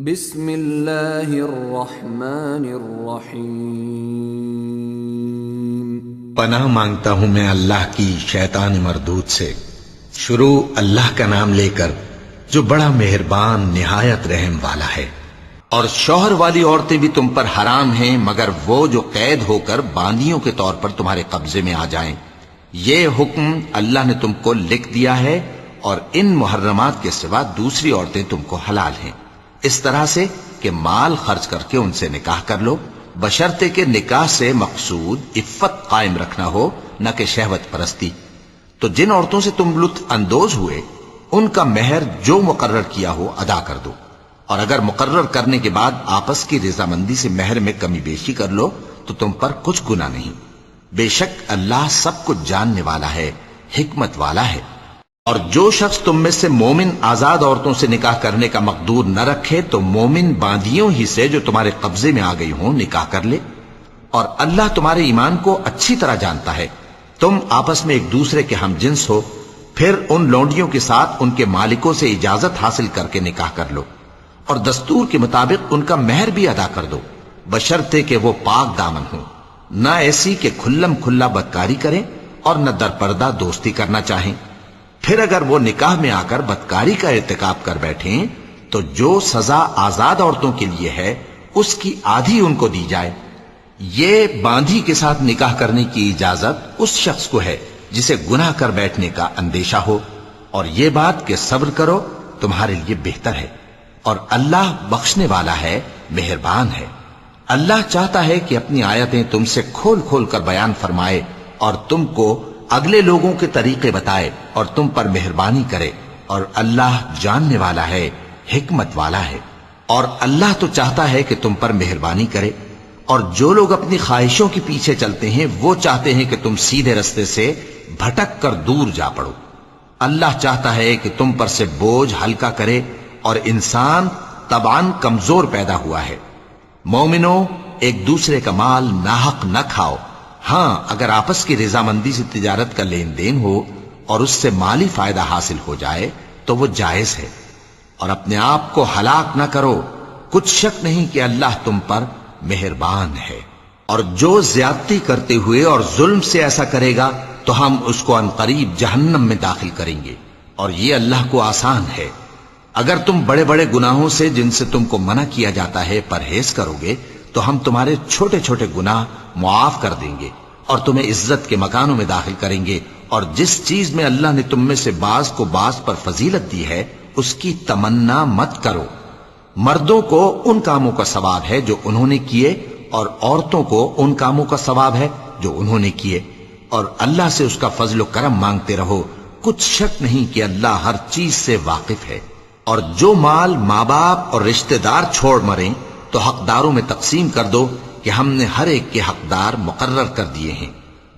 بسم اللہ الرحمن الرحیم۔ پناہ مانگتا ہوں میں اللہ کی شیطان مردود سے۔ شروع اللہ کا نام لے کر جو بڑا مہربان نہایت رحم والا ہے۔ اور شوہر والی عورتیں بھی تم پر حرام ہیں مگر وہ جو قید ہو کر باندیوں کے طور پر تمہارے قبضے میں آ جائیں۔ یہ حکم اللہ نے تم کو لکھ دیا ہے، اور ان محرمات کے سوا دوسری عورتیں تم کو حلال ہیں، اس طرح سے کہ مال خرچ کر کے ان سے نکاح کر لو، بشرطے کہ نکاح سے مقصود عفت قائم رکھنا ہو، نہ کہ شہوت پرستی۔ تو جن عورتوں سے تم لطف اندوز ہوئے ان کا مہر جو مقرر کیا ہو ادا کر دو، اور اگر مقرر کرنے کے بعد آپس کی رضامندی سے مہر میں کمی بیشی کر لو تو تم پر کچھ گناہ نہیں۔ بے شک اللہ سب کچھ جاننے والا ہے، حکمت والا ہے۔ اور جو شخص تم میں سے مومن آزاد عورتوں سے نکاح کرنے کا مقدور نہ رکھے تو مومن باندیوں ہی سے جو تمہارے قبضے میں آ گئی ہوں نکاح کر لے، اور اللہ تمہارے ایمان کو اچھی طرح جانتا ہے۔ تم آپس میں ایک دوسرے کے ہم جنس ہو، پھر ان لونڈیوں کے ساتھ ان کے مالکوں سے اجازت حاصل کر کے نکاح کر لو، اور دستور کے مطابق ان کا مہر بھی ادا کر دو، بشرطے کہ وہ پاک دامن ہوں، نہ ایسی کہ کھلم کھلا بدکاری کریں اور نہ درپردہ دوستی کرنا چاہیں۔ پھر اگر وہ نکاح میں آ کر بدکاری کا ارتکاب کر بیٹھیں تو جو سزا آزاد عورتوں کے لیے ہے اس کی آدھی ان کو دی جائے۔ یہ باندھی کے ساتھ نکاح کرنے کی اجازت اس شخص کو ہے جسے گناہ کر بیٹھنے کا اندیشہ ہو، اور یہ بات کہ صبر کرو تمہارے لیے بہتر ہے، اور اللہ بخشنے والا ہے، مہربان ہے۔ اللہ چاہتا ہے کہ اپنی آیتیں تم سے کھول کھول کر بیان فرمائے اور تم کو اگلے لوگوں کے طریقے بتائے اور تم پر مہربانی کرے، اور اللہ جاننے والا ہے، حکمت والا ہے۔ اور اللہ تو چاہتا ہے کہ تم پر مہربانی کرے، اور جو لوگ اپنی خواہشوں کے پیچھے چلتے ہیں وہ چاہتے ہیں کہ تم سیدھے رستے سے بھٹک کر دور جا پڑو۔ اللہ چاہتا ہے کہ تم پر سے بوجھ ہلکا کرے، اور انسان طبعاً کمزور پیدا ہوا ہے۔ مومنوں، ایک دوسرے کا مال ناحق نہ کھاؤ، ہاں اگر آپس کی رضامندی سے تجارت کا لین دین ہو اور اس سے مالی فائدہ حاصل ہو جائے تو وہ جائز ہے، اور اپنے آپ کو ہلاک نہ کرو، کچھ شک نہیں کہ اللہ تم پر مہربان ہے۔ اور جو زیادتی کرتے ہوئے اور ظلم سے ایسا کرے گا تو ہم اس کو عنقریب جہنم میں داخل کریں گے، اور یہ اللہ کو آسان ہے۔ اگر تم بڑے بڑے گناہوں سے جن سے تم کو منع کیا جاتا ہے پرہیز کرو گے تو ہم تمہارے چھوٹے چھوٹے گناہ معاف کر دیں گے، اور تمہیں عزت کے مکانوں میں داخل کریں گے۔ اور جس چیز میں اللہ نے تم میں سے بعض کو بعض پر فضیلت دی ہے اس کی تمنا مت کرو۔ مردوں کو ان کاموں کا ثواب ہے جو انہوں نے کیے، اور عورتوں کو ان کاموں کا ثواب ہے جو انہوں نے کیے، اور اللہ سے اس کا فضل و کرم مانگتے رہو، کچھ شک نہیں کہ اللہ ہر چیز سے واقف ہے۔ اور جو مال ماں باپ اور رشتہ دار چھوڑ مریں تو حقداروں میں تقسیم کر دو کہ ہم نے ہر ایک کے حقدار مقرر کر دیے ہیں،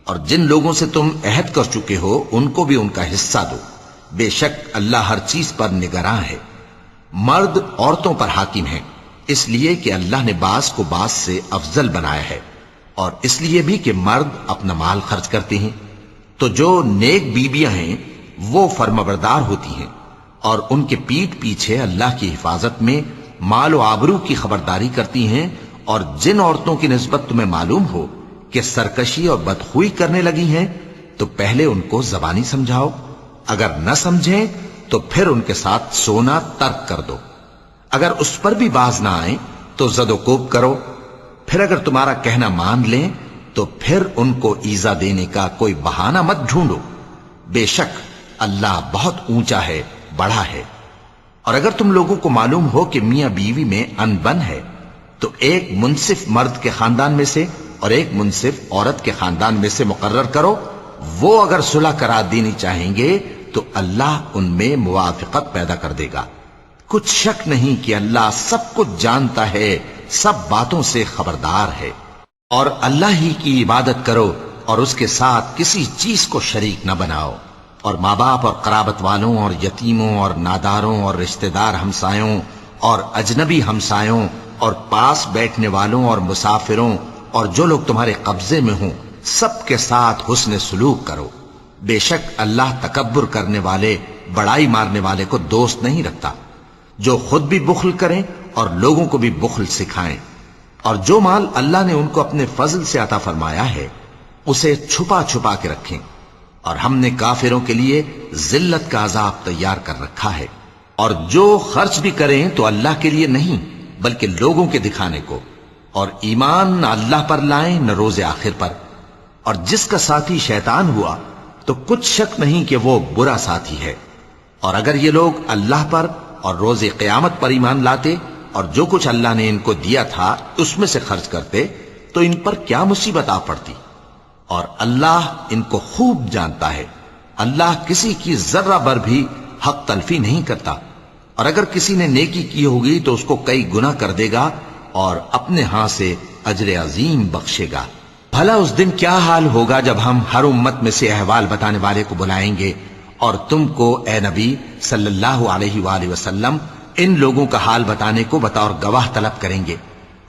اور جن لوگوں سے تم عہد کر چکے ہو ان کو بھی ان کا حصہ دو، بے شک اللہ ہر چیز پر نگراں ہے۔ مرد عورتوں پر حاکم ہیں، اس لیے کہ اللہ نے بعض کو بعض سے افضل بنایا ہے، اور اس لیے بھی کہ مرد اپنا مال خرچ کرتے ہیں۔ تو جو نیک بیویاں ہیں وہ فرمانبردار ہوتی ہیں، اور ان کے پیٹھ پیچھے اللہ کی حفاظت میں مال و آبرو کی خبرداری کرتی ہیں۔ اور جن عورتوں کی نسبت تمہیں معلوم ہو کہ سرکشی اور بدخوئی کرنے لگی ہیں تو پہلے ان کو زبانی سمجھاؤ، اگر نہ سمجھیں تو پھر ان کے ساتھ سونا ترک کر دو۔ اگر اس پر بھی باز نہ آئیں تو زد و کوب کرو، پھر اگر تمہارا کہنا مان لیں تو پھر ان کو ایذا دینے کا کوئی بہانہ مت ڈھونڈو، بے شک اللہ بہت اونچا ہے، بڑا ہے۔ اور اگر تم لوگوں کو معلوم ہو کہ میاں بیوی میں انبن ہے تو ایک منصف مرد کے خاندان میں سے اور ایک منصف عورت کے خاندان میں سے مقرر کرو، وہ اگر صلح کرا دینی چاہیں گے تو اللہ ان میں موافقت پیدا کر دے گا۔ کچھ شک نہیں کہ اللہ سب کچھ جانتا ہے، سب باتوں سے خبردار ہے۔ اور اللہ ہی کی عبادت کرو اور اس کے ساتھ کسی چیز کو شریک نہ بناؤ، اور ماں باپ اور قرابت والوں اور یتیموں اور ناداروں اور رشتہ دار ہمسایوں اور اجنبی ہمسایوں اور پاس بیٹھنے والوں اور مسافروں اور جو لوگ تمہارے قبضے میں ہوں سب کے ساتھ حسن سلوک کرو، بے شک اللہ تکبر کرنے والے، بڑائی مارنے والے کو دوست نہیں رکھتا۔ جو خود بھی بخل کریں اور لوگوں کو بھی بخل سکھائیں، اور جو مال اللہ نے ان کو اپنے فضل سے عطا فرمایا ہے اسے چھپا چھپا کے رکھیں، اور ہم نے کافروں کے لیے ذلت کا عذاب تیار کر رکھا ہے۔ اور جو خرچ بھی کریں تو اللہ کے لیے نہیں بلکہ لوگوں کے دکھانے کو، اور ایمان نہ اللہ پر لائیں نہ روز آخر پر، اور جس کا ساتھی شیطان ہوا تو کچھ شک نہیں کہ وہ برا ساتھی ہے۔ اور اگر یہ لوگ اللہ پر اور روز قیامت پر ایمان لاتے اور جو کچھ اللہ نے ان کو دیا تھا اس میں سے خرچ کرتے تو ان پر کیا مصیبت آ پڑتی، اور اللہ ان کو خوب جانتا ہے۔ اللہ کسی کی ذرہ بر بھی حق تلفی نہیں کرتا، اور اگر کسی نے نیکی کی ہوگی تو اس کو کئی گنا کر دے گا اور اپنے ہاں سے اجر عظیم بخشے گا۔ بھلا اس دن کیا حال ہوگا جب ہم ہر امت میں سے احوال بتانے والے کو بلائیں گے اور تم کو اے نبی صلی اللہ علیہ وآلہ وسلم ان لوگوں کا حال بتانے کو بطور گواہ طلب کریں گے۔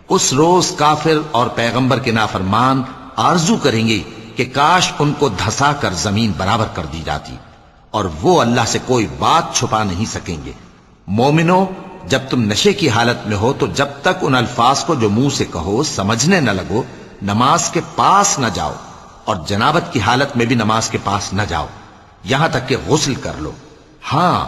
اس روز کافر اور پیغمبر کے نافرمان آرزو کریں گے کہ کاش ان کو دھسا کر زمین برابر کر دی جاتی، اور وہ اللہ سے کوئی بات چھپا نہیں سکیں گے۔ مومنو، جب تم نشے کی حالت میں ہو تو جب تک ان الفاظ کو جو منہ سے کہو سمجھنے نہ لگو نماز کے پاس نہ جاؤ، اور جنابت کی حالت میں بھی نماز کے پاس نہ جاؤ یہاں تک کہ غسل کر لو۔ ہاں،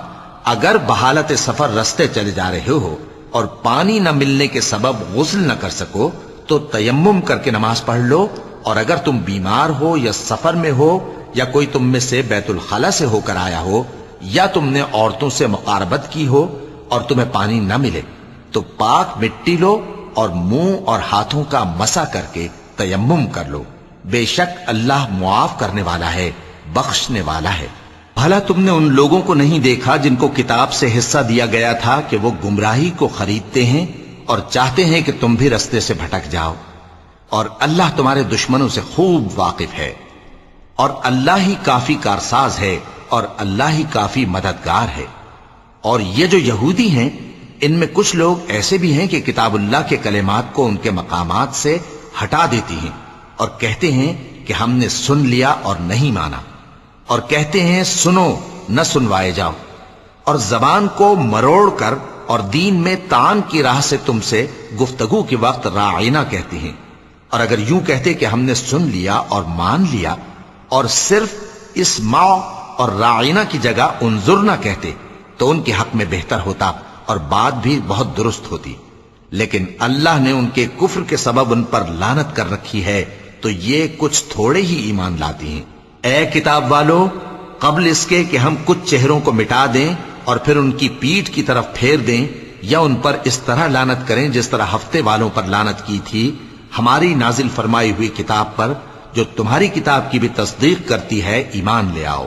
اگر بحالت سفر رستے چلے جا رہے ہو اور پانی نہ ملنے کے سبب غسل نہ کر سکو تو تیمم کر کے نماز پڑھ لو، اور اگر تم بیمار ہو یا سفر میں ہو یا کوئی تم میں سے بیت الخلا سے ہو کر آیا ہو یا تم نے عورتوں سے مقاربت کی ہو اور تمہیں پانی نہ ملے تو پاک مٹی لو اور منہ اور ہاتھوں کا مسح کر کے تیمم کر لو، بے شک اللہ معاف کرنے والا ہے، بخشنے والا ہے۔ بھلا تم نے ان لوگوں کو نہیں دیکھا جن کو کتاب سے حصہ دیا گیا تھا کہ وہ گمراہی کو خریدتے ہیں اور چاہتے ہیں کہ تم بھی رستے سے بھٹک جاؤ، اور اللہ تمہارے دشمنوں سے خوب واقف ہے، اور اللہ ہی کافی کارساز ہے اور اللہ ہی کافی مددگار ہے۔ اور یہ جو یہودی ہیں ان میں کچھ لوگ ایسے بھی ہیں کہ کتاب اللہ کے کلمات کو ان کے مقامات سے ہٹا دیتی ہیں اور کہتے ہیں کہ ہم نے سن لیا اور نہیں مانا، اور کہتے ہیں سنو نہ سنوائے جاؤ، اور زبان کو مروڑ کر اور دین میں طعن کی راہ سے تم سے گفتگو کے وقت راعینا کہتے ہیں۔ اور اگر یوں کہتے کہ ہم نے سن لیا اور مان لیا اور صرف اسمع اور راعینا کی جگہ انظرنا کہتے تو ان کے حق میں بہتر ہوتا اور بات بھی بہت درست ہوتی، لیکن اللہ نے ان کے کفر کے سبب ان پر لعنت کر رکھی ہے تو یہ کچھ تھوڑے ہی ایمان لاتی ہیں۔ اے کتاب والو، قبل اس کے کہ ہم کچھ چہروں کو مٹا دیں اور پھر ان کی پیٹھ کی طرف پھیر دیں یا ان پر اس طرح لعنت کریں جس طرح ہفتے والوں پر لعنت کی تھی، ہماری نازل فرمائی ہوئی کتاب پر جو تمہاری کتاب کی بھی تصدیق کرتی ہے ایمان لے آؤ،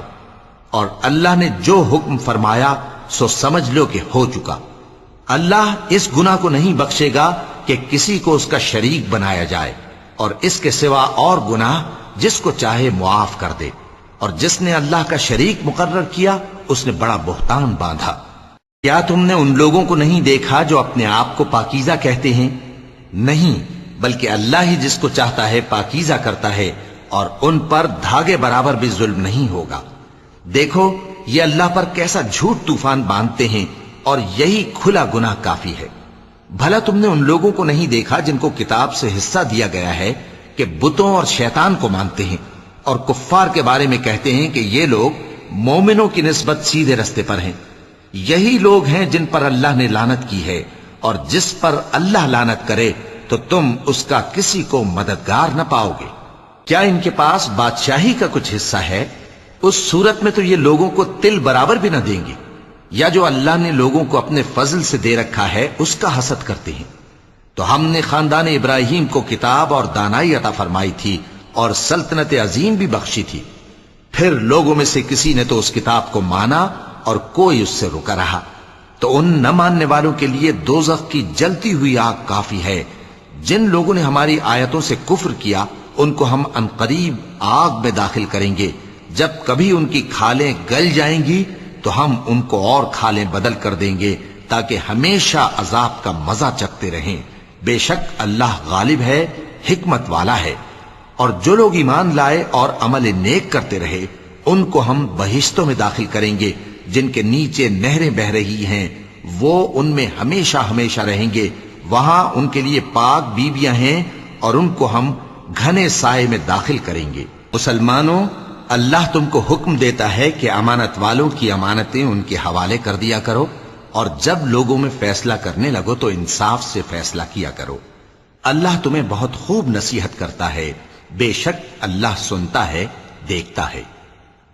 اور اللہ نے جو حکم فرمایا سو سمجھ لو کہ ہو چکا۔ اللہ اس گناہ کو نہیں بخشے گا کہ کسی کو اس کا شریک بنایا جائے، اور اس کے سوا اور گناہ جس کو چاہے معاف کر دے، اور جس نے اللہ کا شریک مقرر کیا اس نے بڑا بہتان باندھا۔ کیا تم نے ان لوگوں کو نہیں دیکھا جو اپنے آپ کو پاکیزہ کہتے ہیں؟ نہیں، بلکہ اللہ ہی جس کو چاہتا ہے پاکیزہ کرتا ہے، اور ان پر دھاگے برابر بھی ظلم نہیں ہوگا۔ دیکھو یہ اللہ پر کیسا جھوٹ طوفان باندھتے ہیں، اور یہی کھلا گناہ کافی ہے۔ بھلا تم نے ان لوگوں کو نہیں دیکھا جن کو کتاب سے حصہ دیا گیا ہے کہ بتوں اور شیطان کو مانتے ہیں، اور کفار کے بارے میں کہتے ہیں کہ یہ لوگ مومنوں کی نسبت سیدھے رستے پر ہیں۔ یہی لوگ ہیں جن پر اللہ نے لعنت کی ہے، اور جس پر اللہ لعنت کرے تو تم اس کا کسی کو مددگار نہ پاؤ گے۔ کیا ان کے پاس بادشاہی کا کچھ حصہ ہے؟ اس صورت میں تو یہ لوگوں کو تل برابر بھی نہ دیں گے، یا جو اللہ نے لوگوں کو اپنے فضل سے دے رکھا ہے اس کا حسد کرتے ہیں۔ تو ہم نے خاندان ابراہیم کو کتاب اور دانائی عطا فرمائی تھی اور سلطنت عظیم بھی بخشی تھی، پھر لوگوں میں سے کسی نے تو اس کتاب کو مانا اور کوئی اس سے رکا رہا، تو ان نہ ماننے والوں کے لیے دوزخ کی جلتی ہوئی آگ کافی ہے۔ جن لوگوں نے ہماری آیتوں سے کفر کیا ان کو ہم عنقریب آگ میں داخل کریں گے، جب کبھی ان کی کھالیں گل جائیں گی تو ہم ان کو اور کھالیں بدل کر دیں گے تاکہ ہمیشہ عذاب کا مزہ چکھتے رہیں۔ بے شک اللہ غالب ہے، حکمت والا ہے۔ اور جو لوگ ایمان لائے اور عمل نیک کرتے رہے ان کو ہم بہشتوں میں داخل کریں گے جن کے نیچے نہریں بہ رہی ہیں، وہ ان میں ہمیشہ ہمیشہ رہیں گے، وہاں ان کے لیے پاک بیویاں ہیں اور ان کو ہم گھنے سائے میں داخل کریں گے۔ مسلمانوں، اللہ تم کو حکم دیتا ہے کہ امانت والوں کی امانتیں ان کے حوالے کر دیا کرو، اور جب لوگوں میں فیصلہ کرنے لگو تو انصاف سے فیصلہ کیا کرو۔ اللہ تمہیں بہت خوب نصیحت کرتا ہے، بے شک اللہ سنتا ہے، دیکھتا ہے۔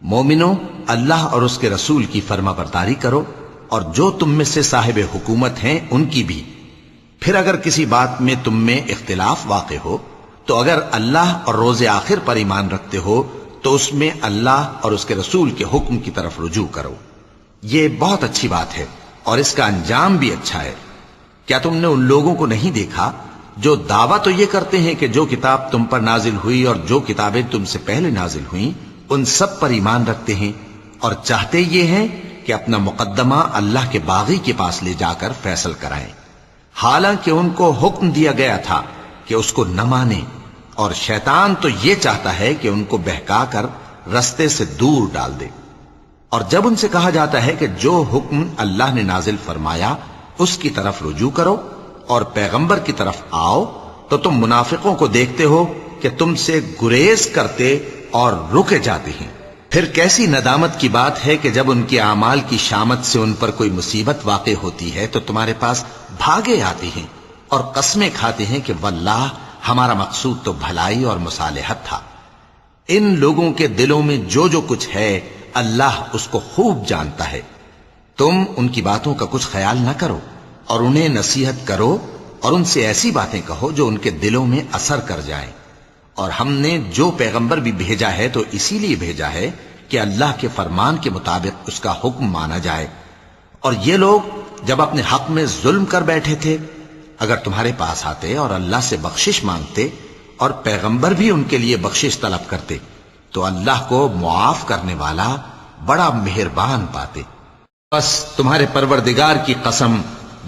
مومنوں، اللہ اور اس کے رسول کی فرما برداری کرو، اور جو تم میں سے صاحب حکومت ہیں ان کی بھی۔ پھر اگر کسی بات میں تم میں اختلاف واقع ہو تو اگر اللہ اور روز آخر پر ایمان رکھتے ہو تو اس میں اللہ اور اس کے رسول کے حکم کی طرف رجوع کرو۔ یہ بہت اچھی بات ہے اور اس کا انجام بھی اچھا ہے۔ کیا تم نے ان لوگوں کو نہیں دیکھا جو دعویٰ تو یہ کرتے ہیں کہ جو کتاب تم پر نازل ہوئی اور جو کتابیں تم سے پہلے نازل ہوئیں ان سب پر ایمان رکھتے ہیں، اور چاہتے یہ ہیں کہ اپنا مقدمہ اللہ کے باغی کے پاس لے جا کر فیصل کرائیں، حالانکہ ان کو حکم دیا گیا تھا کہ اس کو نہ مانیں، اور شیطان تو یہ چاہتا ہے کہ ان کو بہکا کر رستے سے دور ڈال دے۔ اور جب ان سے کہا جاتا ہے کہ جو حکم اللہ نے نازل فرمایا اس کی طرف رجوع کرو اور پیغمبر کی طرف آؤ، تو تم منافقوں کو دیکھتے ہو کہ تم سے گریز کرتے اور رکے جاتے ہیں۔ پھر کیسی ندامت کی بات ہے کہ جب ان کے اعمال کی شامت سے ان پر کوئی مصیبت واقع ہوتی ہے تو تمہارے پاس بھاگے آتے ہیں اور قسمیں کھاتے ہیں کہ واللہ ہمارا مقصود تو بھلائی اور مصالحت تھا۔ ان لوگوں کے دلوں میں جو جو کچھ ہے اللہ اس کو خوب جانتا ہے۔ تم ان کی باتوں کا کچھ خیال نہ کرو اور انہیں نصیحت کرو اور ان سے ایسی باتیں کہو جو ان کے دلوں میں اثر کر جائیں۔ اور ہم نے جو پیغمبر بھی بھیجا ہے تو اسی لیے بھیجا ہے کہ اللہ کے فرمان کے مطابق اس کا حکم مانا جائے۔ اور یہ لوگ جب اپنے حق میں ظلم کر بیٹھے تھے، اگر تمہارے پاس آتے اور اللہ سے بخشش مانگتے اور پیغمبر بھی ان کے لیے بخشش طلب کرتے تو اللہ کو معاف کرنے والا بڑا مہربان پاتے۔ بس تمہارے پروردگار کی قسم،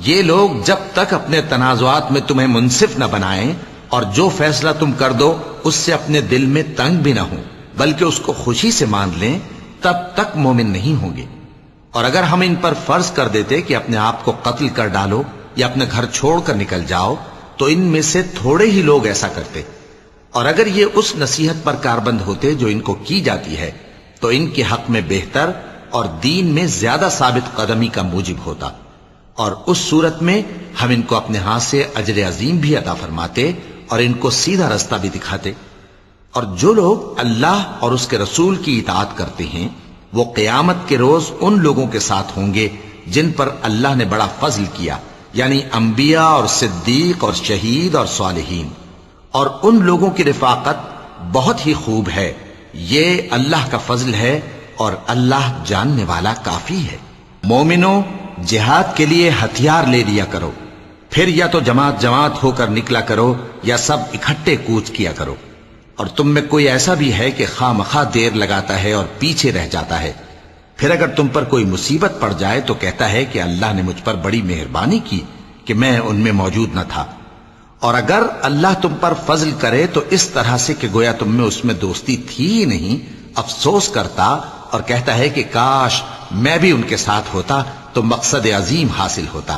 یہ لوگ جب تک اپنے تنازعات میں تمہیں منصف نہ بنائیں اور جو فیصلہ تم کر دو اس سے اپنے دل میں تنگ بھی نہ ہوں بلکہ اس کو خوشی سے مان لیں، تب تک مومن نہیں ہوں گے۔ اور اگر ہم ان پر فرض کر دیتے کہ اپنے آپ کو قتل کر ڈالو یا اپنے گھر چھوڑ کر نکل جاؤ تو ان میں سے تھوڑے ہی لوگ ایسا کرتے، اور اگر یہ اس نصیحت پر کاربند ہوتے جو ان کو کی جاتی ہے تو ان کے حق میں بہتر اور دین میں زیادہ ثابت قدمی کا موجب ہوتا، اور اس صورت میں ہم ان کو اپنے ہاتھ سے اجر عظیم بھی عطا فرماتے اور ان کو سیدھا رستہ بھی دکھاتے۔ اور جو لوگ اللہ اور اس کے رسول کی اطاعت کرتے ہیں وہ قیامت کے روز ان لوگوں کے ساتھ ہوں گے جن پر اللہ نے بڑا فضل کیا، یعنی انبیاء اور صدیق اور شہید اور صالحین، اور ان لوگوں کی رفاقت بہت ہی خوب ہے۔ یہ اللہ کا فضل ہے اور اللہ جاننے والا کافی ہے۔ مومنوں، جہاد کے لیے ہتھیار لے لیا کرو، پھر یا تو جماعت جماعت ہو کر نکلا کرو یا سب اکٹھے کوچ کیا کرو۔ اور تم میں کوئی ایسا بھی ہے کہ خواہ مخواہ دیر لگاتا ہے اور پیچھے رہ جاتا ہے، پھر اگر تم پر کوئی مصیبت پڑ جائے تو کہتا ہے کہ اللہ نے مجھ پر بڑی مہربانی کی کہ میں ان میں موجود نہ تھا۔ اور اگر اللہ تم پر فضل کرے تو اس طرح سے کہ گویا تم میں اس میں دوستی تھی ہی نہیں، افسوس کرتا اور کہتا ہے کہ کاش میں بھی ان کے ساتھ ہوتا تو مقصد عظیم حاصل ہوتا۔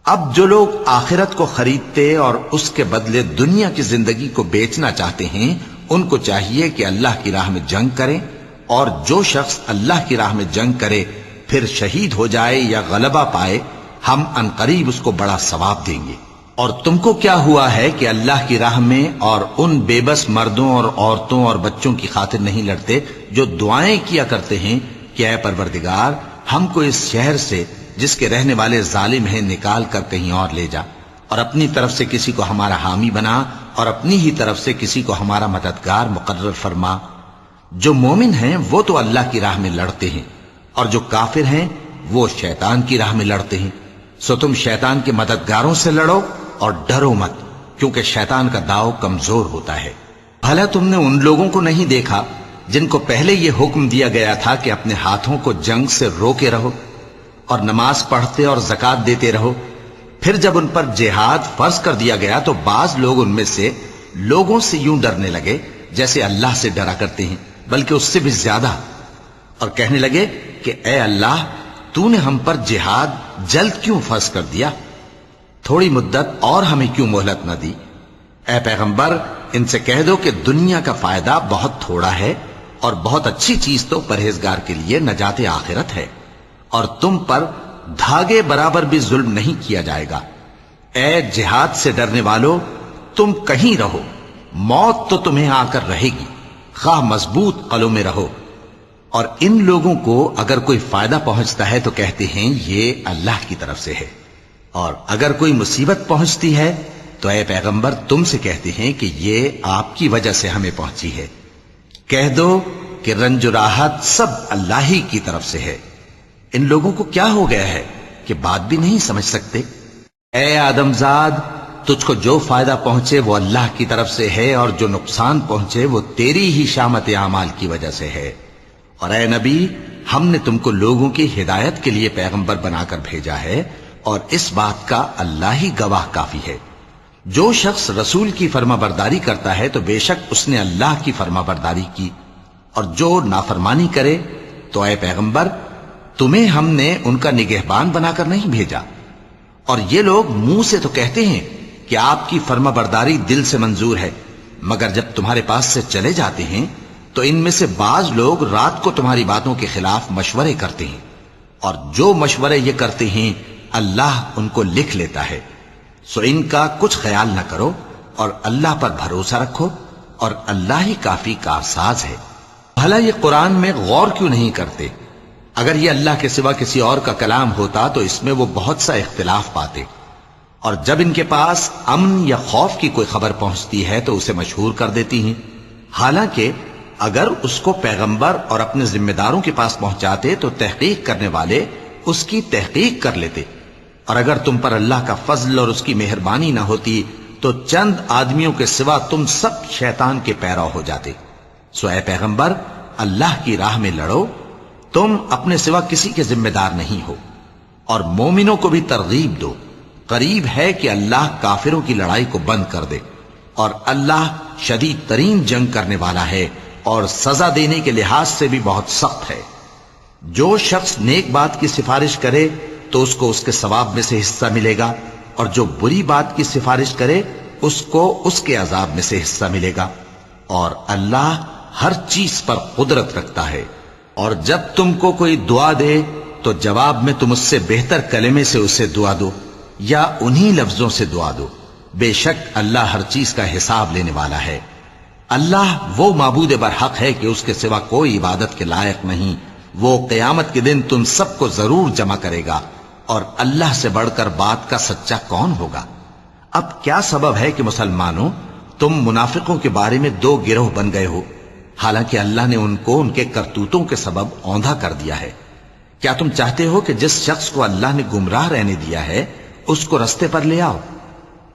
اب جو لوگ آخرت کو خریدتے اور اس کے بدلے دنیا کی زندگی کو بیچنا چاہتے ہیں ان کو چاہیے کہ اللہ کی راہ میں جنگ کریں، اور جو شخص اللہ کی راہ میں جنگ کرے پھر شہید ہو جائے یا غلبہ پائے ہم عنقریب اس کو بڑا ثواب دیں گے۔ اور تم کو کیا ہوا ہے کہ اللہ کی راہ میں اور ان بے بس مردوں اور عورتوں اور بچوں کی خاطر نہیں لڑتے جو دعائیں کیا کرتے ہیں کہ اے پروردگار ہم کو اس شہر سے جس کے رہنے والے ظالم ہیں نکال کر کہیں اور لے جا، اور اپنی طرف سے کسی کو ہمارا حامی بنا اور اپنی ہی طرف سے کسی کو ہمارا مددگار مقرر فرما۔ جو مومن ہیں وہ تو اللہ کی راہ میں لڑتے ہیں اور جو کافر ہیں وہ شیطان کی راہ میں لڑتے ہیں، سو تم شیطان کے مددگاروں سے لڑو اور ڈرو مت، کیونکہ شیطان کا داؤ کمزور ہوتا ہے۔ بھلا تم نے ان لوگوں کو نہیں دیکھا جن کو پہلے یہ حکم دیا گیا تھا کہ اپنے ہاتھوں کو جنگ سے روکے رہو اور نماز پڑھتے اور زکوٰۃ دیتے رہو، پھر جب ان پر جہاد فرض کر دیا گیا تو بعض لوگ ان میں سے لوگوں سے یوں ڈرنے لگے جیسے اللہ سے ڈرا کرتے ہیں، بلکہ اس سے بھی زیادہ، اور کہنے لگے کہ اے اللہ تو نے ہم پر جہاد جلد کیوں فرض کر دیا؟ تھوڑی مدت اور ہمیں کیوں مہلت نہ دی؟ اے پیغمبر ان سے کہہ دو کہ دنیا کا فائدہ بہت تھوڑا ہے اور بہت اچھی چیز تو پرہیزگار کے لیے نجات آخرت ہے، اور تم پر دھاگے برابر بھی ظلم نہیں کیا جائے گا۔ اے جہاد سے ڈرنے والو، تم کہیں رہو، موت تو تمہیں آ کر رہے گی، خواہ مضبوط قلعوں میں رہو۔ اور ان لوگوں کو اگر کوئی فائدہ پہنچتا ہے تو کہتے ہیں یہ اللہ کی طرف سے ہے، اور اگر کوئی مصیبت پہنچتی ہے تو اے پیغمبر تم سے کہتے ہیں کہ یہ آپ کی وجہ سے ہمیں پہنچی ہے۔ کہہ دو کہ رنج و راحت سب اللہ ہی کی طرف سے ہے۔ ان لوگوں کو کیا ہو گیا ہے کہ بات بھی نہیں سمجھ سکتے؟ اے آدم زاد، تجھ کو جو فائدہ پہنچے وہ اللہ کی طرف سے ہے، اور جو نقصان پہنچے وہ تیری ہی شامت اعمال کی وجہ سے ہے۔ اور اے نبی، ہم نے تم کو لوگوں کی ہدایت کے لیے پیغمبر بنا کر بھیجا ہے، اور اس بات کا اللہ ہی گواہ کافی ہے۔ جو شخص رسول کی فرما برداری کرتا ہے تو بے شک اس نے اللہ کی فرما برداری کی، اور جو نافرمانی کرے تو اے پیغمبر تمہیں ہم نے ان کا نگہبان بنا کر نہیں بھیجا۔ اور یہ لوگ منہ سے تو کہتے ہیں کہ آپ کی فرما برداری دل سے منظور ہے، مگر جب تمہارے پاس سے چلے جاتے ہیں تو ان میں سے بعض لوگ رات کو تمہاری باتوں کے خلاف مشورے کرتے ہیں، اور جو مشورے یہ کرتے ہیں اللہ ان کو لکھ لیتا ہے۔ سو ان کا کچھ خیال نہ کرو اور اللہ پر بھروسہ رکھو، اور اللہ ہی کافی کارساز ہے۔ بھلا یہ قرآن میں غور کیوں نہیں کرتے؟ اگر یہ اللہ کے سوا کسی اور کا کلام ہوتا تو اس میں وہ بہت سا اختلاف پاتے، اور جب ان کے پاس امن یا خوف کی کوئی خبر پہنچتی ہے تو اسے مشہور کر دیتی ہیں، حالانکہ اگر اس کو پیغمبر اور اپنے ذمہ داروں کے پاس پہنچاتے تو تحقیق کرنے والے اس کی تحقیق کر لیتے، اور اگر تم پر اللہ کا فضل اور اس کی مہربانی نہ ہوتی تو چند آدمیوں کے سوا تم سب شیطان کے پیرو ہو جاتے۔ سو اے پیغمبر اللہ کی راہ میں لڑو، تم اپنے سوا کسی کے ذمہ دار نہیں ہو، اور مومنوں کو بھی ترغیب دو۔ قریب ہے کہ اللہ کافروں کی لڑائی کو بند کر دے، اور اللہ شدید ترین جنگ کرنے والا ہے اور سزا دینے کے لحاظ سے بھی بہت سخت ہے۔ جو شخص نیک بات کی سفارش کرے تو اس کو اس کے ثواب میں سے حصہ ملے گا، اور جو بری بات کی سفارش کرے اس کو اس کے عذاب میں سے حصہ ملے گا، اور اللہ ہر چیز پر قدرت رکھتا ہے۔ اور جب تم کو کوئی دعا دے تو جواب میں تم اس سے بہتر کلمے سے اسے دعا دو، یا انہی لفظوں سے دعا دو، بے شک اللہ ہر چیز کا حساب لینے والا ہے۔ اللہ وہ معبود برحق ہے کہ اس کے سوا کوئی عبادت کے لائق نہیں۔ وہ قیامت کے دن تم سب کو ضرور جمع کرے گا، اور اللہ سے بڑھ کر بات کا سچا کون ہوگا؟ اب کیا سبب ہے کہ مسلمانوں تم منافقوں کے بارے میں دو گروہ بن گئے ہو، حالانکہ اللہ نے ان کو ان کے کرتوتوں کے سبب اوندھا کر دیا ہے؟ کیا تم چاہتے ہو کہ جس شخص کو اللہ نے گمراہ رہنے دیا ہے اس کو رستے پر لے آؤ،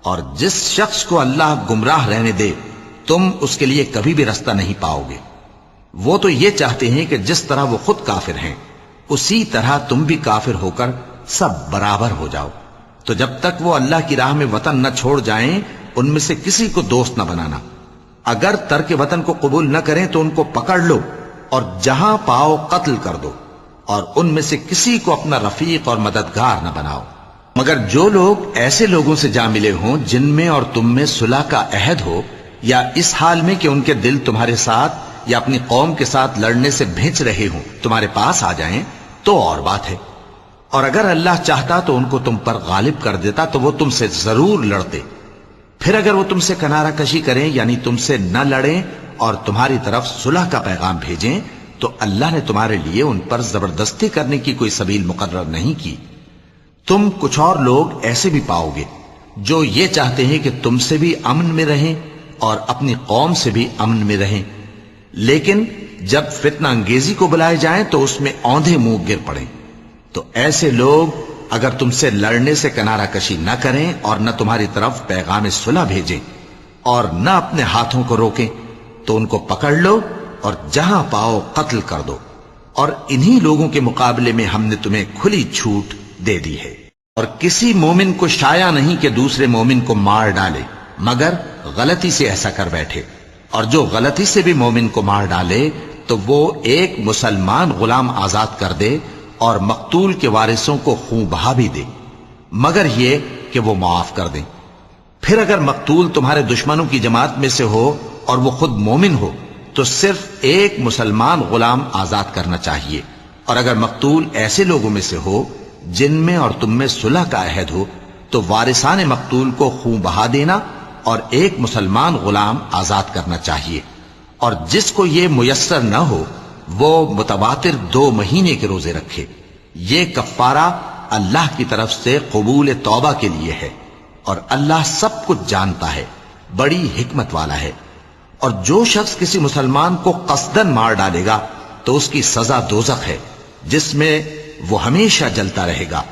اور جس شخص کو اللہ گمراہ رہنے دے تم اس کے لیے کبھی بھی رستہ نہیں پاؤ گے؟ وہ تو یہ چاہتے ہیں کہ جس طرح وہ خود کافر ہیں اسی طرح تم بھی کافر ہو کر سب برابر ہو جاؤ۔ تو جب تک وہ اللہ کی راہ میں وطن نہ چھوڑ جائیں ان میں سے کسی کو دوست نہ بنانا۔ اگر ترک وطن کو قبول نہ کریں تو ان کو پکڑ لو اور جہاں پاؤ قتل کر دو، اور ان میں سے کسی کو اپنا رفیق اور مددگار نہ بناؤ، مگر جو لوگ ایسے لوگوں سے جا ملے ہوں جن میں اور تم میں صلح کا عہد ہو، یا اس حال میں کہ ان کے دل تمہارے ساتھ یا اپنی قوم کے ساتھ لڑنے سے بھنچ رہے ہوں تمہارے پاس آ جائیں تو اور بات ہے۔ اور اگر اللہ چاہتا تو ان کو تم پر غالب کر دیتا تو وہ تم سے ضرور لڑتے۔ پھر اگر وہ تم سے کنارہ کشی کریں یعنی تم سے نہ لڑیں اور تمہاری طرف صلح کا پیغام بھیجیں تو اللہ نے تمہارے لیے ان پر زبردستی کرنے کی کوئی سبیل مقرر نہیں کی۔ تم کچھ اور لوگ ایسے بھی پاؤ گے جو یہ چاہتے ہیں کہ تم سے بھی امن میں رہیں اور اپنی قوم سے بھی امن میں رہیں، لیکن جب فتنہ انگیزی کو بلائے جائیں تو اس میں اوندھے منہ گر پڑیں۔ تو ایسے لوگ اگر تم سے لڑنے سے کنارہ کشی نہ کریں اور نہ تمہاری طرف پیغام صلح بھیجیں اور نہ اپنے ہاتھوں کو روکیں تو ان کو پکڑ لو اور جہاں پاؤ قتل کر دو، اور انہی لوگوں کے مقابلے میں ہم نے تمہیں کھلی چھوٹ دے دی ہے۔ اور کسی مومن کو شایع نہیں کہ دوسرے مومن کو مار ڈالے مگر غلطی سے ایسا کر بیٹھے، اور جو غلطی سے بھی مومن کو مار ڈالے تو وہ ایک مسلمان غلام آزاد کر دے اور مقتول کے وارثوں کو خون بہا بھی دے، مگر یہ کہ وہ معاف کر دیں۔ پھر اگر مقتول تمہارے دشمنوں کی جماعت میں سے ہو اور وہ خود مومن ہو تو صرف ایک مسلمان غلام آزاد کرنا چاہیے، اور اگر مقتول ایسے لوگوں میں سے ہو جن میں اور تم میں صلح کا عہد ہو تو وارثان مقتول کو خون بہا دینا اور ایک مسلمان غلام آزاد کرنا چاہیے، اور جس کو یہ میسر نہ ہو وہ متواتر 2 مہینے کے روزے رکھے۔ یہ کفارہ اللہ کی طرف سے قبول توبہ کے لیے ہے، اور اللہ سب کچھ جانتا ہے، بڑی حکمت والا ہے۔ اور جو شخص کسی مسلمان کو قصدن مار ڈالے گا تو اس کی سزا دوزخ ہے، جس میں وہ ہمیشہ جلتا رہے گا،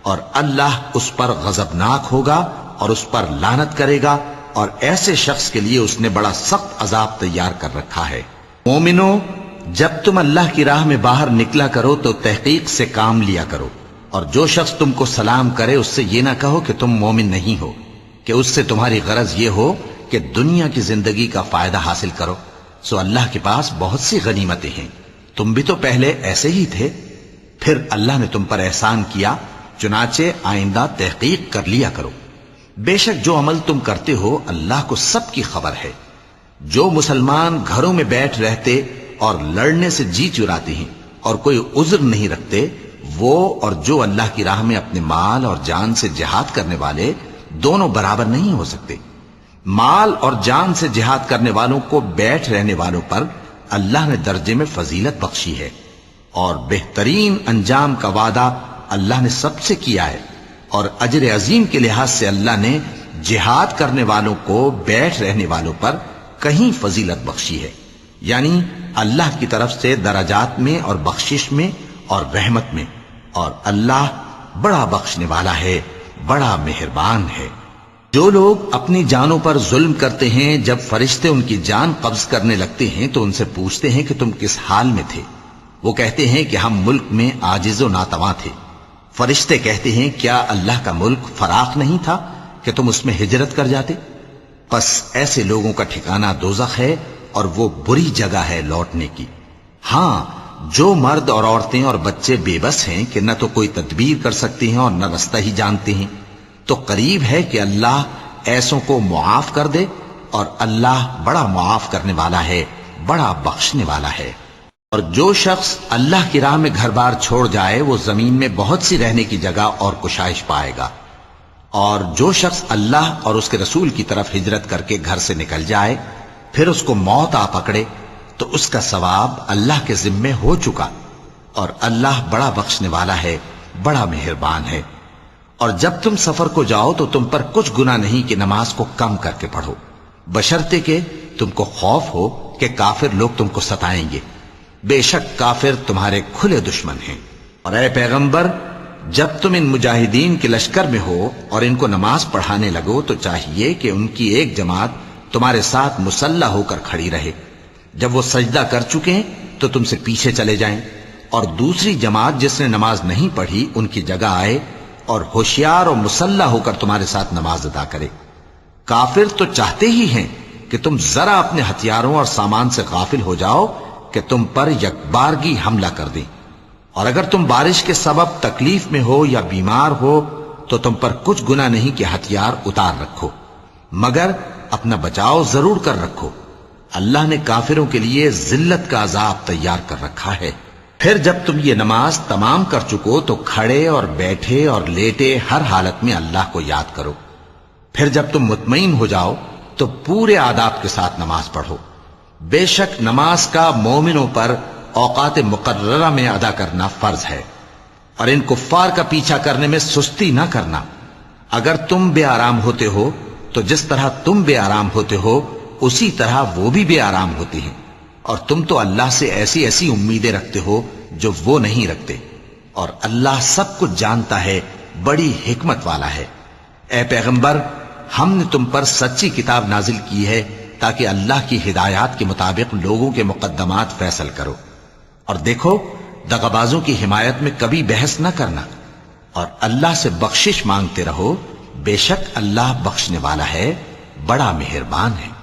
اور اللہ اس پر غضبناک ہوگا اور اس پر لعنت کرے گا، اور ایسے شخص کے لیے اس نے بڑا سخت عذاب تیار کر رکھا ہے۔ مومنو، جب تم اللہ کی راہ میں باہر نکلا کرو تو تحقیق سے کام لیا کرو، اور جو شخص تم کو سلام کرے اس سے یہ نہ کہو کہ تم مومن نہیں ہو، کہ اس سے تمہاری غرض یہ ہو کہ دنیا کی زندگی کا فائدہ حاصل کرو۔ سو اللہ کے پاس بہت سی غنیمتیں ہیں، تم بھی تو پہلے ایسے ہی تھے، پھر اللہ نے تم پر احسان کیا، چنانچہ آئندہ تحقیق کر لیا کرو۔ بے شک جو عمل تم کرتے ہو اللہ کو سب کی خبر ہے۔ جو مسلمان گھروں میں بیٹھ رہتے اور لڑنے سے جی چراتے ہیں اور کوئی عذر نہیں رکھتے، وہ اور جو اللہ کی راہ میں اپنے مال اور جان سے جہاد کرنے والے دونوں برابر نہیں ہو سکتے۔ مال اور جان سے جہاد کرنے والوں کو بیٹھ رہنے والوں پر اللہ نے درجے میں فضیلت بخشی ہے، اور بہترین انجام کا وعدہ اللہ نے سب سے کیا ہے، اور اجر عظیم کے لحاظ سے اللہ نے جہاد کرنے والوں کو بیٹھ رہنے والوں پر کہیں فضیلت بخشی ہے، یعنی اللہ کی طرف سے درجات میں اور بخشش میں اور رحمت میں، اور اللہ بڑا بخشنے والا ہے، بڑا مہربان ہے۔ جو لوگ اپنی جانوں پر ظلم کرتے ہیں، جب فرشتے ان کی جان قبض کرنے لگتے ہیں تو ان سے پوچھتے ہیں کہ تم کس حال میں تھے؟ وہ کہتے ہیں کہ ہم ملک میں عاجز و ناتواں تھے۔ فرشتے کہتے ہیں کیا اللہ کا ملک فراخ نہیں تھا کہ تم اس میں ہجرت کر جاتے؟ پس ایسے لوگوں کا ٹھکانہ دوزخ ہے، اور وہ بری جگہ ہے لوٹنے کی۔ ہاں، جو مرد اور عورتیں اور بچے بے بس ہیں کہ نہ تو کوئی تدبیر کر سکتے ہیں اور نہ رستہ ہی جانتے ہیں، تو قریب ہے کہ اللہ ایسوں کو معاف کر دے، اور اللہ بڑا معاف کرنے والا ہے، بڑا بخشنے والا ہے۔ اور جو شخص اللہ کی راہ میں گھر بار چھوڑ جائے وہ زمین میں بہت سی رہنے کی جگہ اور کشائش پائے گا، اور جو شخص اللہ اور اس کے رسول کی طرف ہجرت کر کے گھر سے نکل جائے پھر اس کو موت آ پکڑے تو اس کا ثواب اللہ کے ذمے ہو چکا، اور اللہ بڑا بخشنے والا ہے، بڑا مہربان ہے۔ اور جب تم سفر کو جاؤ تو تم پر کچھ گناہ نہیں کہ نماز کو کم کر کے پڑھو، بشرطے کہ تم کو خوف ہو کہ کافر لوگ تم کو ستائیں گے، بے شک کافر تمہارے کھلے دشمن ہیں۔ اور اے پیغمبر، جب تم ان مجاہدین کے لشکر میں ہو اور ان کو نماز پڑھانے لگو تو چاہیے کہ ان کی ایک جماعت تمہارے ساتھ مسلح ہو کر کھڑی رہے، جب وہ سجدہ کر چکے ہیں تو تم سے پیچھے چلے جائیں، اور دوسری جماعت جس نے نماز نہیں پڑھی ان کی جگہ آئے اور ہوشیار اور مسلح ہو کر تمہارے ساتھ نماز ادا کرے۔ کافر تو چاہتے ہی ہیں کہ تم ذرا اپنے ہتھیاروں اور سامان سے غافل ہو جاؤ کہ تم پر یکبارگی حملہ کر دیں، اور اگر تم بارش کے سبب تکلیف میں ہو یا بیمار ہو تو تم پر کچھ گناہ نہیں کہ ہتھیار اتار رکھو، مگر اپنا بچاؤ ضرور کر رکھو۔ اللہ نے کافروں کے لیے ذلت کا عذاب تیار کر رکھا ہے۔ پھر جب تم یہ نماز تمام کر چکو تو کھڑے اور بیٹھے اور لیٹے ہر حالت میں اللہ کو یاد کرو۔ پھر جب تم مطمئن ہو جاؤ تو پورے آداب کے ساتھ نماز پڑھو۔ بے شک نماز کا مومنوں پر اوقات مقررہ میں ادا کرنا فرض ہے، اور ان کفار کا پیچھا کرنے میں سستی نہ کرنا۔ اگر تم بے آرام ہوتے ہو تو جس طرح تم بے آرام ہوتے ہو اسی طرح وہ بھی بے آرام ہوتے ہیں، اور تم تو اللہ سے ایسی ایسی امیدیں رکھتے ہو جو وہ نہیں رکھتے، اور اللہ سب کچھ جانتا ہے، بڑی حکمت والا ہے۔ اے پیغمبر، ہم نے تم پر سچی کتاب نازل کی ہے تاکہ اللہ کی ہدایات کے مطابق لوگوں کے مقدمات فیصل کرو، اور دیکھو دغابازوں کی حمایت میں کبھی بحث نہ کرنا، اور اللہ سے بخشش مانگتے رہو، بے شک اللہ بخشنے والا ہے، بڑا مہربان ہے۔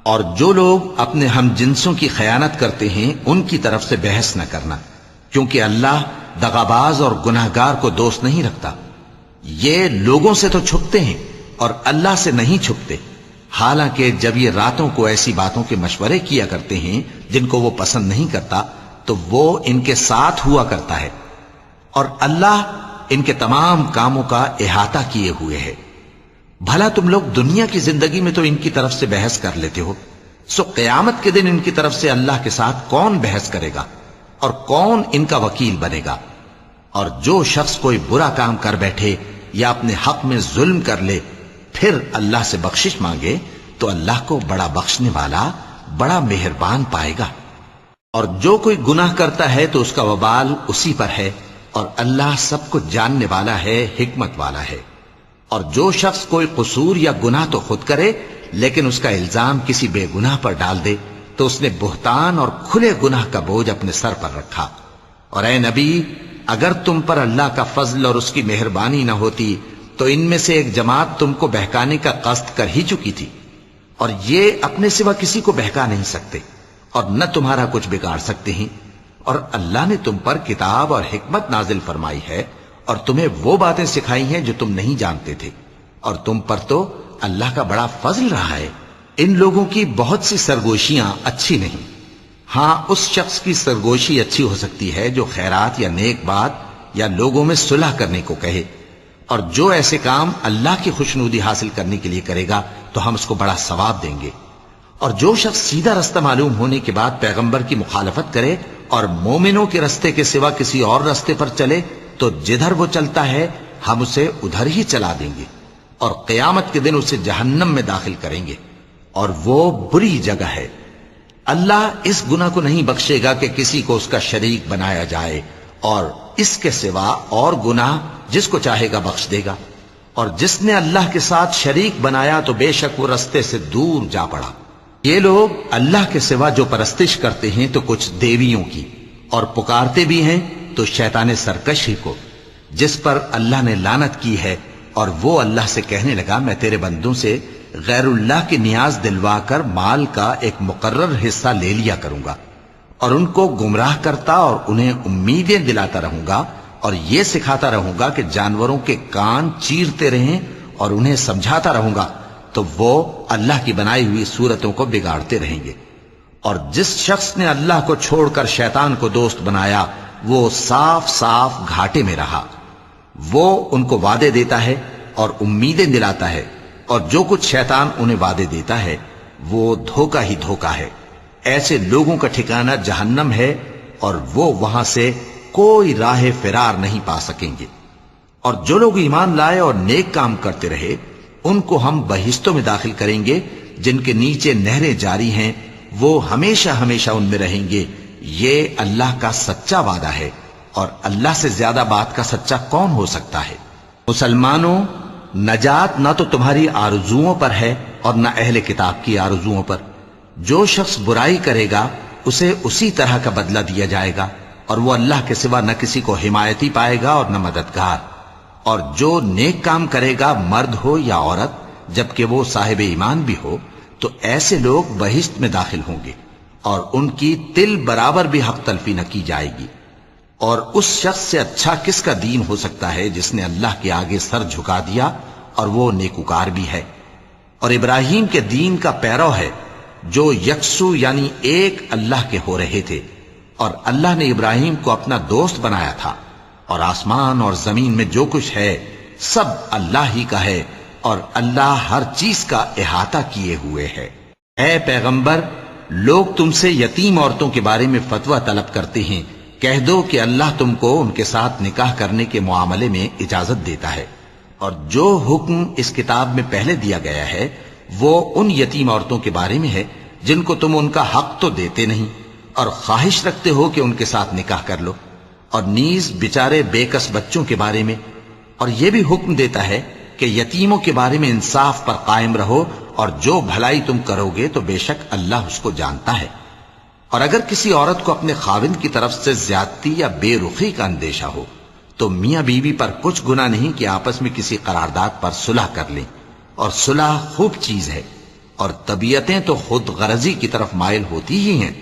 اور جو لوگ اپنے ہم جنسوں کی خیانت کرتے ہیں ان کی طرف سے بحث نہ کرنا، کیونکہ اللہ دغاباز اور گناہگار کو دوست نہیں رکھتا۔ یہ لوگوں سے تو چھپتے ہیں اور اللہ سے نہیں چھپتے، حالانکہ جب یہ راتوں کو ایسی باتوں کے مشورے کیا کرتے ہیں جن کو وہ پسند نہیں کرتا تو وہ ان کے ساتھ ہوا کرتا ہے، اور اللہ ان کے تمام کاموں کا احاطہ کیے ہوئے ہے۔ بھلا تم لوگ دنیا کی زندگی میں تو ان کی طرف سے بحث کر لیتے ہو، سو قیامت کے دن ان کی طرف سے اللہ کے ساتھ کون بحث کرے گا اور کون ان کا وکیل بنے گا؟ اور جو شخص کوئی برا کام کر بیٹھے یا اپنے حق میں ظلم کر لے پھر اللہ سے بخشش مانگے تو اللہ کو بڑا بخشنے والا، بڑا مہربان پائے گا۔ اور جو کوئی گناہ کرتا ہے تو اس کا وبال اسی پر ہے، اور اللہ سب کو جاننے والا ہے، حکمت والا ہے۔ اور جو شخص کوئی قصور یا گناہ تو خود کرے لیکن اس کا الزام کسی بے گناہ پر ڈال دے تو اس نے بہتان اور کھلے گناہ کا بوجھ اپنے سر پر رکھا۔ اور اے نبی، اگر تم پر اللہ کا فضل اور اس کی مہربانی نہ ہوتی تو ان میں سے ایک جماعت تم کو بہکانے کا قصد کر ہی چکی تھی، اور یہ اپنے سوا کسی کو بہکا نہیں سکتے اور نہ تمہارا کچھ بگاڑ سکتے ہیں۔ اور اللہ نے تم پر کتاب اور حکمت نازل فرمائی ہے اور تمہیں وہ باتیں سکھائی ہیں جو تم نہیں جانتے تھے، اور تم پر تو اللہ کا بڑا فضل رہا ہے۔ ان لوگوں کی بہت سی سرگوشیاں اچھی نہیں، ہاں اس شخص کی سرگوشی اچھی ہو سکتی ہے جو خیرات یا نیک بات یا لوگوں میں صلح کرنے کو کہے، اور جو ایسے کام اللہ کی خوشنودی حاصل کرنے کے لیے کرے گا تو ہم اس کو بڑا ثواب دیں گے۔ اور جو شخص سیدھا رستہ معلوم ہونے کے بعد پیغمبر کی مخالفت کرے اور مومنوں کے رستے کے سوا کسی اور رستے پر چلے تو جدھر وہ چلتا ہے ہم اسے ادھر ہی چلا دیں گے، اور قیامت کے دن اسے جہنم میں داخل کریں گے، اور وہ بری جگہ ہے۔ اللہ اس گناہ کو نہیں بخشے گا کہ کسی کو اس کا شریک بنایا جائے، اور اس کے سوا اور گناہ جس کو چاہے گا بخش دے گا، اور جس نے اللہ کے ساتھ شریک بنایا تو بے شک وہ رستے سے دور جا پڑا۔ یہ لوگ اللہ کے سوا جو پرستش کرتے ہیں تو کچھ دیویوں کی، اور پکارتے بھی ہیں تو شیطان سرکش ہی کو، جس پر اللہ نے لعنت کی ہے، اور وہ اللہ سے کہنے لگا میں تیرے بندوں سے غیر اللہ کی نیاز دلوا کر مال کا ایک مقرر حصہ لے لیا کروں گا، اور ان کو گمراہ کرتا اور انہیں امیدیں دلاتا رہوں گا، اور یہ سکھاتا رہوں گا کہ جانوروں کے کان چیرتے رہیں، اور انہیں سمجھاتا رہوں گا تو وہ اللہ کی بنائی ہوئی صورتوں کو بگاڑتے رہیں گے۔ اور جس شخص نے اللہ کو چھوڑ کر شیطان کو دوست بنایا وہ صاف صاف گھاٹے میں رہا۔ وہ ان کو وعدے دیتا ہے اور امیدیں دلاتا ہے، اور جو کچھ شیطان انہیں وعدے دیتا ہے وہ دھوکہ ہی دھوکہ ہے۔ ایسے لوگوں کا ٹھکانہ جہنم ہے، اور وہ وہاں سے کوئی راہ فرار نہیں پا سکیں گے۔ اور جو لوگ ایمان لائے اور نیک کام کرتے رہے ان کو ہم بہشتوں میں داخل کریں گے جن کے نیچے نہریں جاری ہیں، وہ ہمیشہ ہمیشہ ان میں رہیں گے۔ یہ اللہ کا سچا وعدہ ہے، اور اللہ سے زیادہ بات کا سچا کون ہو سکتا ہے؟ مسلمانوں، نجات نہ تو تمہاری آرزوؤں پر ہے اور نہ اہل کتاب کی آرزوؤں پر۔ جو شخص برائی کرے گا اسے اسی طرح کا بدلہ دیا جائے گا، اور وہ اللہ کے سوا نہ کسی کو حمایتی پائے گا اور نہ مددگار۔ اور جو نیک کام کرے گا مرد ہو یا عورت جبکہ وہ صاحب ایمان بھی ہو تو ایسے لوگ بہشت میں داخل ہوں گے، اور ان کی تل برابر بھی حق تلفی نہ کی جائے گی۔ اور اس شخص سے اچھا کس کا دین ہو سکتا ہے جس نے اللہ کے آگے سر جھکا دیا اور وہ نیکوکار بھی ہے، اور ابراہیم کے دین کا پیرو ہے جو یکسو یعنی ایک اللہ کے ہو رہے تھے، اور اللہ نے ابراہیم کو اپنا دوست بنایا تھا۔ اور آسمان اور زمین میں جو کچھ ہے سب اللہ ہی کا ہے، اور اللہ ہر چیز کا احاطہ کیے ہوئے ہے۔ اے پیغمبر، لوگ تم سے یتیم عورتوں کے بارے میں فتویٰ طلب کرتے ہیں، کہہ دو کہ اللہ تم کو ان کے ساتھ نکاح کرنے کے معاملے میں اجازت دیتا ہے، اور جو حکم اس کتاب میں پہلے دیا گیا ہے وہ ان یتیم عورتوں کے بارے میں ہے جن کو تم ان کا حق تو دیتے نہیں، اور خواہش رکھتے ہو کہ ان کے ساتھ نکاح کر لو، اور نیز بیچارے بے کس بچوں کے بارے میں۔ اور یہ بھی حکم دیتا ہے کہ یتیموں کے بارے میں انصاف پر قائم رہو، اور جو بھلائی تم کرو گے تو بے شک اللہ اس کو جانتا ہے۔ اور اگر کسی عورت کو اپنے خاوند کی طرف سے زیادتی یا بے رخی کا اندیشہ ہو تو میاں بیوی پر کچھ گناہ نہیں کہ آپس میں کسی قرارداد پر صلح کر لیں، اور صلح خوب چیز ہے، اور طبیعتیں تو خود غرضی کی طرف مائل ہوتی ہی ہیں۔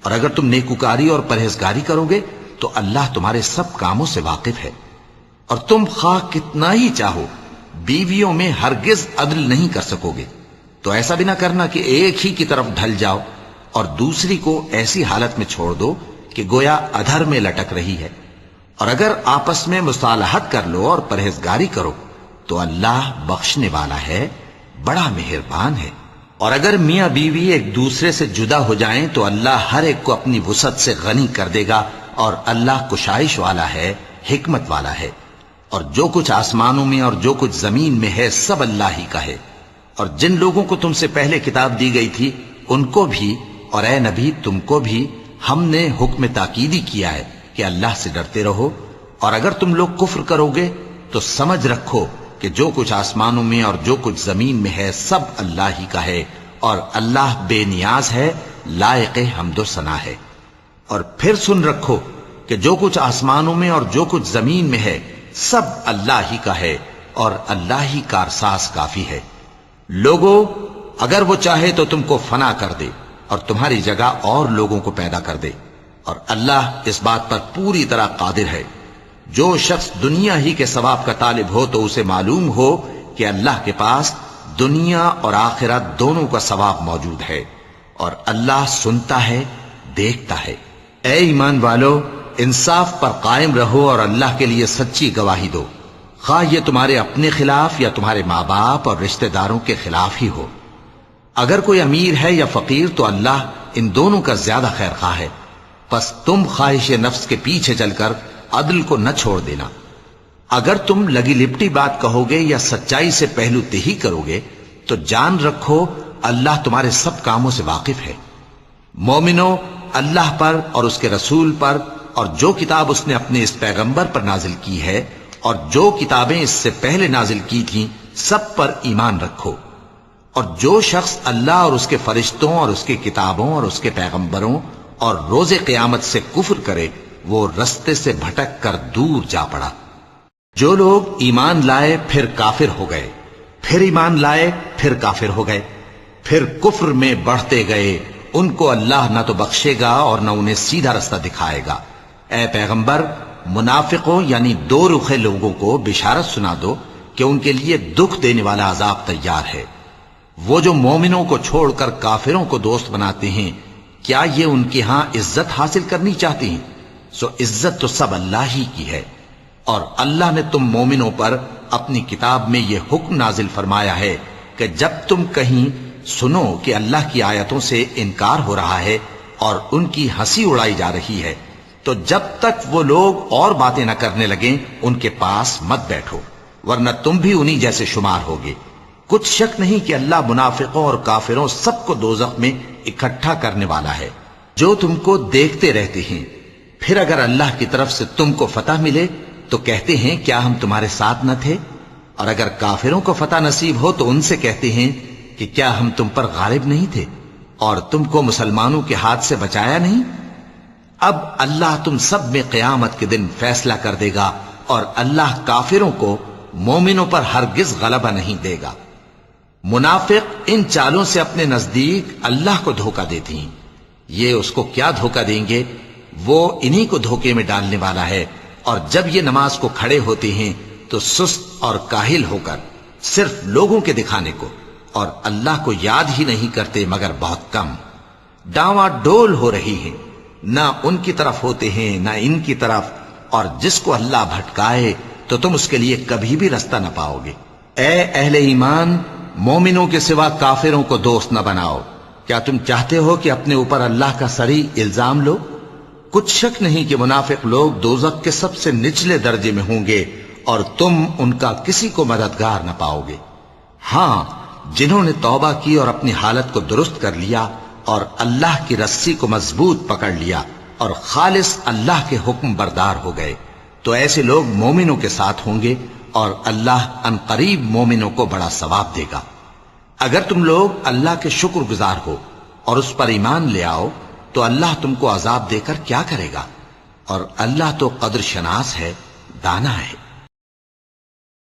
اور اگر تم نیکوکاری اور پرہیزگاری کرو گے تو اللہ تمہارے سب کاموں سے واقف ہے، اور تم خواہ کتنا ہی چاہو بیویوں میں ہرگز عدل نہیں کر سکو گے، تو ایسا بھی نہ کرنا کہ ایک ہی کی طرف ڈھل جاؤ اور دوسری کو ایسی حالت میں چھوڑ دو کہ گویا ادھر میں لٹک رہی ہے۔ اور اگر آپس میں مصالحت کر لو اور پرہیزگاری کرو تو اللہ بخشنے والا ہے، بڑا مہربان ہے۔ اور اگر میاں بیوی ایک دوسرے سے جدا ہو جائیں تو اللہ ہر ایک کو اپنی وسعت سے غنی کر دے گا، اور اللہ کشائش والا ہے، حکمت والا ہے۔ اور جو کچھ آسمانوں میں اور جو کچھ زمین میں ہے سب اللہ ہی کا ہے۔ اور جن لوگوں کو تم سے پہلے کتاب دی گئی تھی ان کو بھی اور اے نبی تم کو بھی ہم نے حکم تاکیدی کیا ہے کہ اللہ سے ڈرتے رہو، اور اگر تم لوگ کفر کرو گے تو سمجھ رکھو کہ جو کچھ آسمانوں میں اور جو کچھ زمین میں ہے سب اللہ ہی کا ہے، اور اللہ بے نیاز ہے، لائق حمد و ثنا ہے۔ اور پھر سن رکھو کہ جو کچھ آسمانوں میں اور جو کچھ زمین میں ہے سب اللہ ہی کا ہے، اور اللہ ہی کارساز کافی ہے۔ لوگو اگر وہ چاہے تو تم کو فنا کر دے اور تمہاری جگہ اور لوگوں کو پیدا کر دے، اور اللہ اس بات پر پوری طرح قادر ہے۔ جو شخص دنیا ہی کے ثواب کا طالب ہو تو اسے معلوم ہو کہ اللہ کے پاس دنیا اور آخرت دونوں کا ثواب موجود ہے، اور اللہ سنتا ہے، دیکھتا ہے۔ اے ایمان والو، انصاف پر قائم رہو اور اللہ کے لیے سچی گواہی دو، خواہ یہ تمہارے اپنے خلاف یا تمہارے ماں باپ اور رشتہ داروں کے خلاف ہی ہو۔ اگر کوئی امیر ہے یا فقیر تو اللہ ان دونوں کا زیادہ خیر خواہ ہے، پس تم خواہش نفس کے پیچھے چل کر عدل کو نہ چھوڑ دینا۔ اگر تم لگی لپٹی بات کہو گے یا سچائی سے پہلو تہی کرو گے تو جان رکھو اللہ تمہارے سب کاموں سے واقف ہے۔ مومنو، اللہ پر اور اس کے رسول پر اور جو کتاب اس نے اپنے اس پیغمبر پر نازل کی ہے اور جو کتابیں اس سے پہلے نازل کی تھیں سب پر ایمان رکھو۔ اور جو شخص اللہ اور اس کے فرشتوں اور اس کی کتابوں اور اس کے پیغمبروں اور روز قیامت سے کفر کرے وہ رستے سے بھٹک کر دور جا پڑا۔ جو لوگ ایمان لائے پھر کافر ہو گئے، پھر ایمان لائے پھر کافر ہو گئے، پھر کفر میں بڑھتے گئے، ان کو اللہ نہ تو بخشے گا اور نہ انہیں سیدھا رستہ دکھائے گا۔ اے پیغمبر، منافقوں یعنی دو رخے لوگوں کو بشارت سنا دو کہ ان کے لیے دکھ دینے والا عذاب تیار ہے۔ وہ جو مومنوں کو چھوڑ کر کافروں کو دوست بناتے ہیں، کیا یہ ان کے ہاں عزت حاصل کرنی چاہتے ہیں؟ سو عزت تو سب اللہ ہی کی ہے۔ اور اللہ نے تم مومنوں پر اپنی کتاب میں یہ حکم نازل فرمایا ہے کہ جب تم کہیں سنو کہ اللہ کی آیتوں سے انکار ہو رہا ہے اور ان کی ہنسی اڑائی جا رہی ہے تو جب تک وہ لوگ اور باتیں نہ کرنے لگیں ان کے پاس مت بیٹھو، ورنہ تم بھی انہی جیسے شمار ہوگے۔ کچھ شک نہیں کہ اللہ منافقوں اور کافروں سب کو دوزخ میں اکٹھا کرنے والا ہے۔ جو تم کو دیکھتے رہتے ہیں، پھر اگر اللہ کی طرف سے تم کو فتح ملے تو کہتے ہیں کیا ہم تمہارے ساتھ نہ تھے؟ اور اگر کافروں کو فتح نصیب ہو تو ان سے کہتے ہیں کہ کیا ہم تم پر غالب نہیں تھے اور تم کو مسلمانوں کے ہاتھ سے بچایا نہیں؟ اب اللہ تم سب میں قیامت کے دن فیصلہ کر دے گا، اور اللہ کافروں کو مومنوں پر ہرگز غلبہ نہیں دے گا۔ منافق ان چالوں سے اپنے نزدیک اللہ کو دھوکہ دیتی ہیں، یہ اس کو کیا دھوکہ دیں گے؟ وہ انہی کو دھوکے میں ڈالنے والا ہے۔ اور جب یہ نماز کو کھڑے ہوتے ہیں تو سست اور کاہل ہو کر صرف لوگوں کے دکھانے کو اور اللہ کو یاد ہی نہیں کرتے مگر بہت کم، ڈاواں ڈول ہو رہی ہیں، نہ ان کی طرف ہوتے ہیں نہ ان کی طرف، اور جس کو اللہ بھٹکائے تو تم اس کے لیے کبھی بھی رستہ نہ پاؤ گے۔ اے اہل ایمان، مومنوں کے سوا کافروں کو دوست نہ بناؤ۔ کیا تم چاہتے ہو کہ اپنے اوپر اللہ کا صریح الزام لو؟ کچھ شک نہیں کہ منافق لوگ دوزخ کے سب سے نچلے درجے میں ہوں گے اور تم ان کا کسی کو مددگار نہ پاؤ گے۔ ہاں، جنہوں نے توبہ کی اور اپنی حالت کو درست کر لیا اور اللہ کی رسی کو مضبوط پکڑ لیا اور خالص اللہ کے حکم بردار ہو گئے تو ایسے لوگ مومنوں کے ساتھ ہوں گے، اور اللہ ان قریب مومنوں کو بڑا ثواب دے گا۔ اگر تم لوگ اللہ کے شکر گزار ہو اور اس پر ایمان لے آؤ تو اللہ تم کو عذاب دے کر کیا کرے گا؟ اور اللہ تو قدر شناس ہے، دانا ہے۔